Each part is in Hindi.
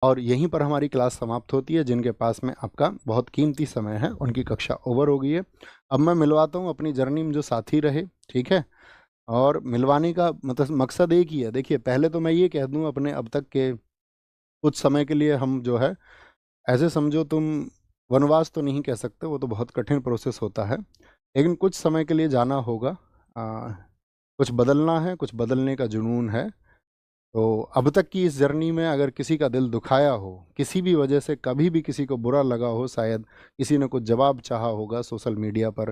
और यहीं पर हमारी क्लास समाप्त होती है। जिनके पास में आपका बहुत कीमती समय है उनकी कक्षा ओवर हो गई है। अब मैं मिलवाता हूँ अपनी जर्नी में जो साथी रहे, ठीक है। और मिलवाने का मतलब मकसद एक ही है। देखिए, पहले तो मैं ये कह दूँ अपने अब तक के कुछ समय के लिए हम जो है, ऐसे समझो तुम, वनवास तो नहीं कह सकते, वो तो बहुत कठिन प्रोसेस होता है, लेकिन कुछ समय के लिए जाना होगा। आ, कुछ बदलना है, कुछ बदलने का जुनून है। तो अब तक की इस जर्नी में अगर किसी का दिल दुखाया हो, किसी भी वजह से कभी भी किसी को बुरा लगा हो, शायद किसी ने कुछ जवाब चाहा होगा सोशल मीडिया पर,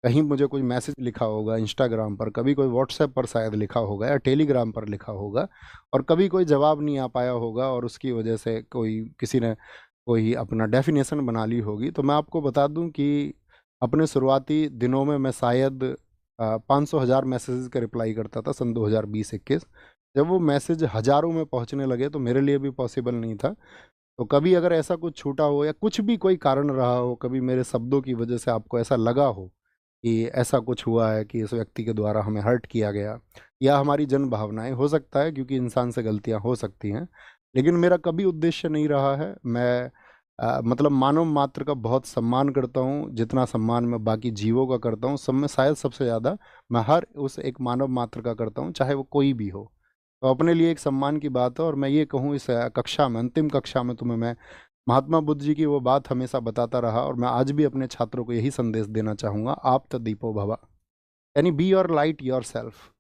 कहीं मुझे कोई मैसेज लिखा होगा इंस्टाग्राम पर, कभी कोई व्हाट्सएप पर शायद लिखा होगा या टेलीग्राम पर लिखा होगा, और कभी कोई जवाब नहीं आ पाया होगा और उसकी वजह से कोई किसी ने कोई अपना डेफिनेशन बना ली होगी, तो मैं आपको बता दूं कि अपने शुरुआती दिनों में मैं शायद 500,000 मैसेजेस का रिप्लाई करता था सन 2020-21। जब वो मैसेज हजारों में पहुंचने लगे तो मेरे लिए भी पॉसिबल नहीं था। तो कभी अगर ऐसा कुछ छूटा हो या कुछ भी कोई कारण रहा हो, कभी मेरे शब्दों की वजह से आपको ऐसा लगा हो कि ऐसा कुछ हुआ है कि इस व्यक्ति के द्वारा हमें हर्ट किया गया, या हमारी जन भावनाएं, हो सकता है क्योंकि इंसान से गलतियां हो सकती हैं, लेकिन मेरा कभी उद्देश्य नहीं रहा है। मैं मतलब मानव मात्र का बहुत सम्मान करता हूँ, जितना सम्मान मैं बाकी जीवों का करता हूँ सब में शायद सबसे ज़्यादा मैं हर उस एक मानव मात्र का करता हूँ, चाहे वो कोई भी हो। तो अपने लिए एक सम्मान की बात है। और मैं ये कहूँ, इस कक्षा में, अंतिम कक्षा में तुम्हें मैं महात्मा बुद्ध जी की वो बात हमेशा बताता रहा, और मैं आज भी अपने छात्रों को यही संदेश देना चाहूँगा, आप तो दीपो भवा, यानी be your light your self.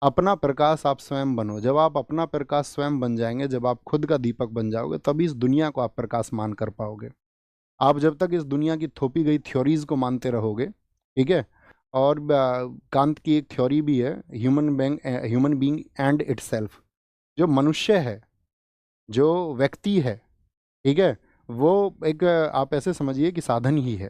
अपना प्रकाश आप स्वयं बनो। जब आप अपना प्रकाश स्वयं बन जाएंगे, जब आप खुद का दीपक बन जाओगे, तभी इस दुनिया को आप प्रकाश मान कर पाओगे। आप जब तक इस दुनिया की थोपी गई थ्योरीज को मानते रहोगे, ठीक है। और कांत की एक थ्योरी भी है, ह्यूमन बीइंग एंड इटसेल्फ। जो मनुष्य है, जो व्यक्ति है, ठीक है, वो एक आप ऐसे समझिए कि साधन ही है,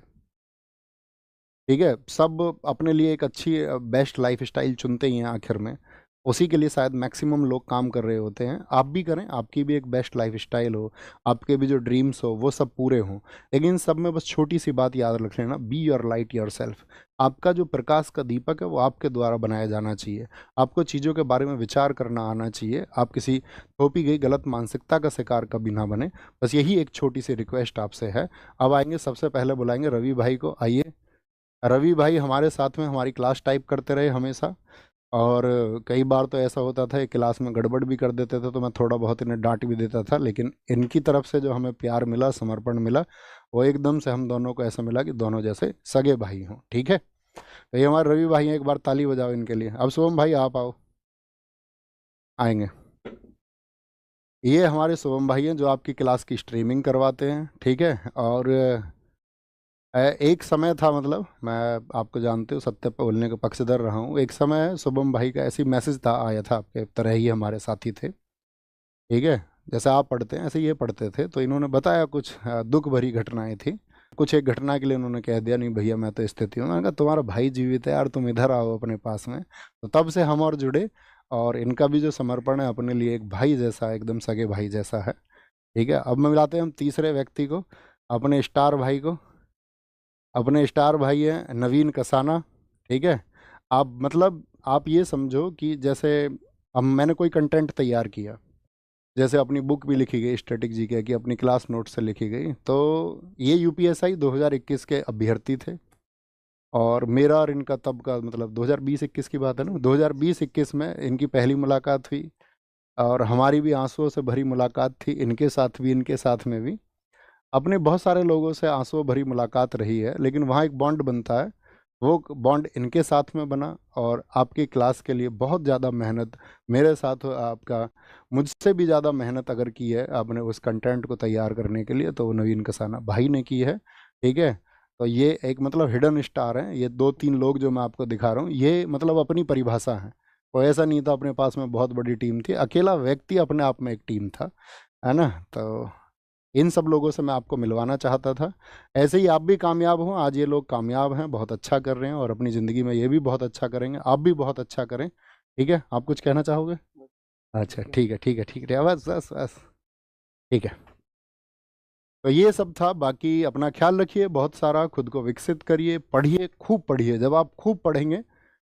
ठीक है। सब अपने लिए एक अच्छी बेस्ट लाइफ स्टाइल चुनते ही हैं आखिर में, उसी के लिए शायद मैक्सिमम लोग काम कर रहे होते हैं। आप भी करें, आपकी भी एक बेस्ट लाइफ स्टाइल हो, आपके भी जो ड्रीम्स हो वो सब पूरे हों, लेकिन सब में बस छोटी सी बात याद रख लेना, be your light your self. आपका जो प्रकाश का दीपक है वो आपके द्वारा बनाया जाना चाहिए। आपको चीज़ों के बारे में विचार करना आना चाहिए। आप किसी थोपी गई गलत मानसिकता का शिकार कभी ना बने। बस यही एक छोटी सी रिक्वेस्ट आपसे है। अब आएंगे, सबसे पहले बुलाएंगे रवि भाई को। आइए। रवि भाई हमारे साथ में हमारी क्लास टाइप करते रहे हमेशा, और कई बार तो ऐसा होता था ये क्लास में गड़बड़ भी कर देते थे, तो मैं थोड़ा बहुत इन्हें डांट भी देता था, लेकिन इनकी तरफ से जो हमें प्यार मिला, समर्पण मिला, वो एकदम से हम दोनों को ऐसा मिला कि दोनों जैसे सगे भाई हों, ठीक है। तो ये हमारे रवि भाई हैं, एक बार ताली बजाओ इनके लिए। अब शुभम भाई आप आओ। आएंगे। ये हमारे शुभम भाई हैं जो आपकी क्लास की स्ट्रीमिंग करवाते हैं, ठीक है। और एक समय था, मतलब मैं आपको जानते हो, सत्य पर बोलने का पक्षधर रहा हूँ। एक समय शुभम भाई का ऐसी मैसेज था, आया था, आपके तरह ही हमारे साथी थे, ठीक है। जैसे आप पढ़ते हैं ऐसे ये पढ़ते थे, तो इन्होंने बताया कुछ दुख भरी घटनाएं थी। कुछ एक घटना के लिए उन्होंने कह दिया, नहीं भैया मैं तो स्थिति हूँ। मैंने कहा तुम्हारा भाई जीवित है यार, तुम इधर आओ अपने पास में। तो तब से हम और जुड़े, और इनका भी जो समर्पण है अपने लिए एक भाई जैसा है, एकदम सगे भाई जैसा है, ठीक है। अब मैं मिलाते हैं हम तीसरे व्यक्ति को, अपने स्टार भाई को। अपने स्टार भाई हैं नवीन कसाना, ठीक है। आप मतलब आप ये समझो कि जैसे अब मैंने कोई कंटेंट तैयार किया, जैसे अपनी बुक भी लिखी गई स्ट्रेटेजी के, कि अपनी क्लास नोट से लिखी गई, तो ये यूपीएसआई 2021 के अभ्यर्थी थे। और मेरा और इनका तब का मतलब 2020-21 की बात है ना, 2020-21 में इनकी पहली मुलाकात हुई, और हमारी भी आंसुओं से भरी मुलाकात थी, इनके साथ भी इनके साथ में भी। अपने बहुत सारे लोगों से आंसुओं भरी मुलाकात रही है, लेकिन वहाँ एक बॉन्ड बनता है। वो बॉन्ड इनके साथ में बना, और आपकी क्लास के लिए बहुत ज़्यादा मेहनत मेरे साथ आपका, मुझसे भी ज़्यादा मेहनत अगर की है आपने उस कंटेंट को तैयार करने के लिए, तो वो नवीन कसाना भाई ने की है, ठीक है। तो ये एक मतलब हिडन स्टार हैं, ये दो तीन लोग जो मैं आपको दिखा रहा हूँ, ये मतलब अपनी परिभाषा है। वो ऐसा नहीं था अपने पास में बहुत बड़ी टीम थी, अकेला व्यक्ति अपने आप में एक टीम था, है ना। तो इन सब लोगों से मैं आपको मिलवाना चाहता था। ऐसे ही आप भी कामयाब हों। आज ये लोग कामयाब हैं, बहुत अच्छा कर रहे हैं, और अपनी ज़िंदगी में ये भी बहुत अच्छा करेंगे। आप भी बहुत अच्छा करें, ठीक है। आप कुछ कहना चाहोगे? अच्छा, ठीक है, ठीक है, ठीक है, बस बस बस, ठीक है। तो ये सब था। बाकी अपना ख्याल रखिए, बहुत सारा खुद को विकसित करिए, पढ़िए, खूब पढ़िए। जब आप खूब पढ़ेंगे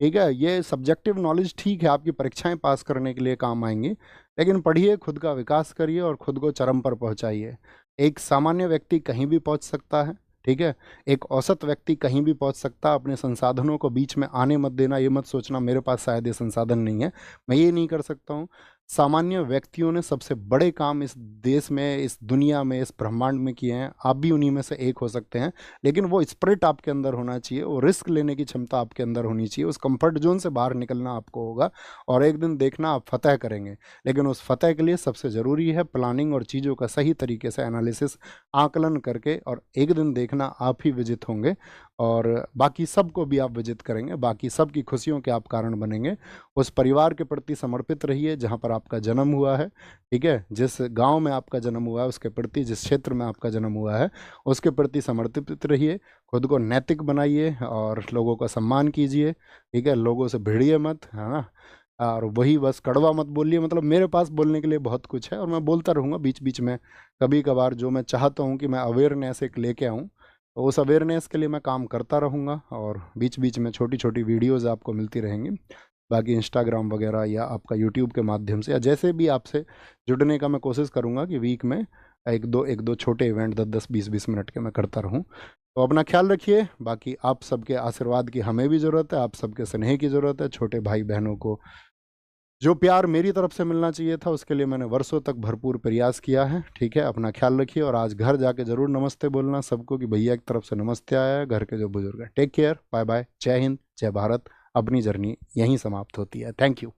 ठीक है, ये सब्जेक्टिव नॉलेज ठीक है, आपकी परीक्षाएं पास करने के लिए काम आएंगी, लेकिन पढ़िए, खुद का विकास करिए और खुद को चरम पर पहुंचाइए। एक सामान्य व्यक्ति कहीं भी पहुंच सकता है, ठीक है, एक औसत व्यक्ति कहीं भी पहुंच सकता है। अपने संसाधनों को बीच में आने मत देना, ये मत सोचना मेरे पास शायद ये संसाधन नहीं है, मैं ये नहीं कर सकता हूँ। सामान्य व्यक्तियों ने सबसे बड़े काम इस देश में, इस दुनिया में, इस ब्रह्मांड में किए हैं, आप भी उन्हीं में से एक हो सकते हैं। लेकिन वो स्पिरिट आपके अंदर होना चाहिए, वो रिस्क लेने की क्षमता आपके अंदर होनी चाहिए, उस कंफर्ट जोन से बाहर निकलना आपको होगा, और एक दिन देखना आप फतह करेंगे। लेकिन उस फतह के लिए सबसे ज़रूरी है प्लानिंग और चीज़ों का सही तरीके से एनालिसिस, आकलन करके, और एक दिन देखना आप ही विजित होंगे, और बाकी सबको भी आप विजित करेंगे, बाकी सबकी खुशियों के आप कारण बनेंगे। उस परिवार के प्रति समर्पित रहिए जहाँ पर आपका जन्म हुआ है, ठीक है, जिस गांव में आपका जन्म हुआ है उसके प्रति, जिस क्षेत्र में आपका जन्म हुआ है उसके प्रति समर्पित रहिए। खुद को नैतिक बनाइए और लोगों का सम्मान कीजिए, ठीक है, लोगों से भिड़िए मत, है ना। और वही बस कड़वा मत बोलिए, मतलब मेरे पास बोलने के लिए बहुत कुछ है और मैं बोलता रहूँगा बीच बीच में। कभी कभार जो मैं चाहता हूँ कि मैं अवेयरनेस एक लेके आऊँ, तो उस अवेयरनेस के लिए मैं काम करता रहूँगा, और बीच बीच में छोटी छोटी वीडियोज़ आपको मिलती रहेंगी। बाकी इंस्टाग्राम वगैरह या आपका यूट्यूब के माध्यम से या जैसे भी आपसे जुड़ने का मैं कोशिश करूँगा कि वीक में एक दो छोटे इवेंट 10-10 20-20 मिनट के मैं करता रहूँ। तो अपना ख्याल रखिए। बाकी आप सबके आशीर्वाद की हमें भी ज़रूरत है, आप सबके स्नेह की ज़रूरत है। छोटे भाई बहनों को जो प्यार मेरी तरफ से मिलना चाहिए था उसके लिए मैंने वर्षों तक भरपूर प्रयास किया है, ठीक है। अपना ख्याल रखिए, और आज घर जाके ज़रूर नमस्ते बोलना सबको कि भैया की तरफ से नमस्ते आया है, घर के जो बुजुर्ग हैं। टेक केयर, बाय बाय, जय हिंद, जय भारत। अपनी जर्नी यहीं समाप्त होती है। Thank you.